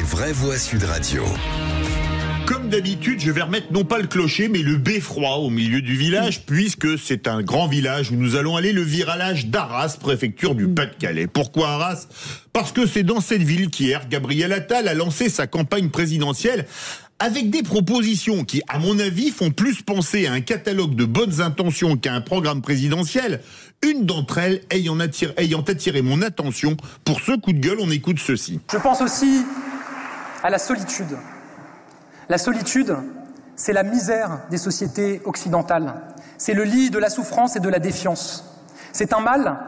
vraies voix Sud Radio. Comme d'habitude, je vais remettre non pas le clocher, mais le beffroi au milieu du village, puisque c'est un grand village où nous allons aller, le virage d'Arras, préfecture du Pas-de-Calais. Pourquoi Arras ? Parce que c'est dans cette ville qu'hier, Gabriel Attal a lancé sa campagne présidentielle avec des propositions qui, à mon avis, font plus penser à un catalogue de bonnes intentions qu'à un programme présidentiel. Une d'entre elles ayant attiré mon attention. Pour ce coup de gueule, on écoute ceci. Je pense aussi à la solitude. La solitude, c'est la misère des sociétés occidentales. C'est le lit de la souffrance et de la défiance. C'est un mal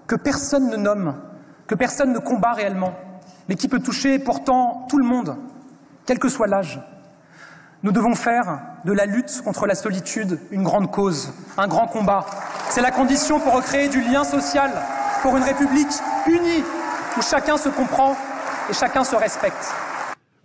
que personne ne nomme, que personne ne combat réellement, mais qui peut toucher pourtant tout le monde, quel que soit l'âge. Nous devons faire de la lutte contre la solitude une grande cause, un grand combat. C'est la condition pour recréer du lien social, pour une République unie, où chacun se comprend et chacun se respecte.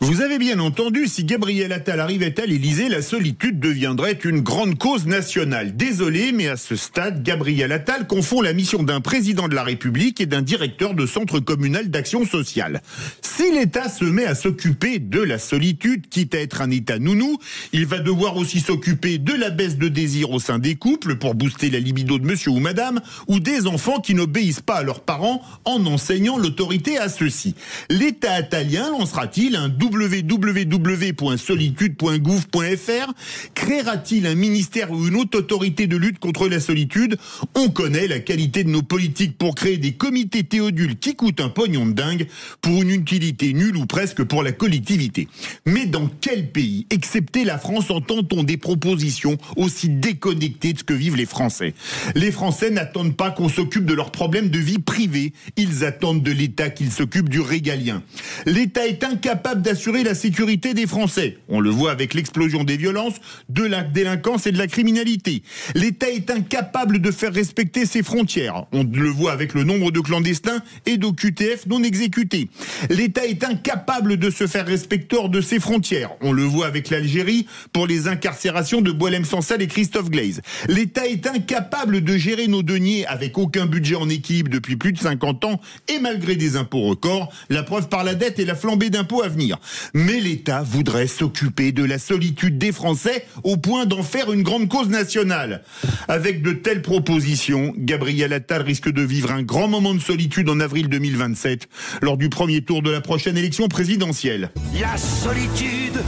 Vous avez bien entendu, si Gabriel Attal arrivait à l'Élysée, la solitude deviendrait une grande cause nationale. Désolé, mais à ce stade, Gabriel Attal confond la mission d'un président de la République et d'un directeur de centre communal d'action sociale. Si l'État se met à s'occuper de la solitude, quitte à être un État nounou, il va devoir aussi s'occuper de la baisse de désir au sein des couples pour booster la libido de monsieur ou madame, ou des enfants qui n'obéissent pas à leurs parents en enseignant l'autorité à ceux-ci. L'État attalien lancera-t-il un www.solitude.gouv.fr? Créera-t-il un ministère ou une haute autorité de lutte contre la solitude? On connaît la qualité de nos politiques pour créer des comités théodules qui coûtent un pognon de dingue pour une utilité nulle ou presque pour la collectivité. Mais dans quel pays, excepté la France, entend-on des propositions aussi déconnectées de ce que vivent les Français? Les Français n'attendent pas qu'on s'occupe de leurs problèmes de vie privée. Ils attendent de l'État qu'il s'occupe du régalien. L'État est incapable d'assurer la sécurité des Français. On le voit avec l'explosion des violences, de la délinquance et de la criminalité. L'État est incapable de faire respecter ses frontières. On le voit avec le nombre de clandestins et d'OQTF non exécutés. L'État est incapable de se faire respecter hors de ses frontières. On le voit avec l'Algérie pour les incarcérations de Boualem Sansal et Christophe Glaise. L'État est incapable de gérer nos deniers avec aucun budget en équilibre depuis plus de 50 ans et malgré des impôts records, la preuve par la dette et la flambée d'impôts à venir. Mais l'État voudrait s'occuper de la solitude des Français au point d'en faire une grande cause nationale. Avec de telles propositions, Gabriel Attal risque de vivre un grand moment de solitude en avril 2027, lors du premier tour de la prochaine élection présidentielle. La solitude,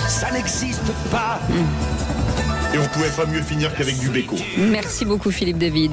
ça n'existe pas. Et on pouvait pas mieux finir qu'avec du béco. Merci beaucoup Philippe David.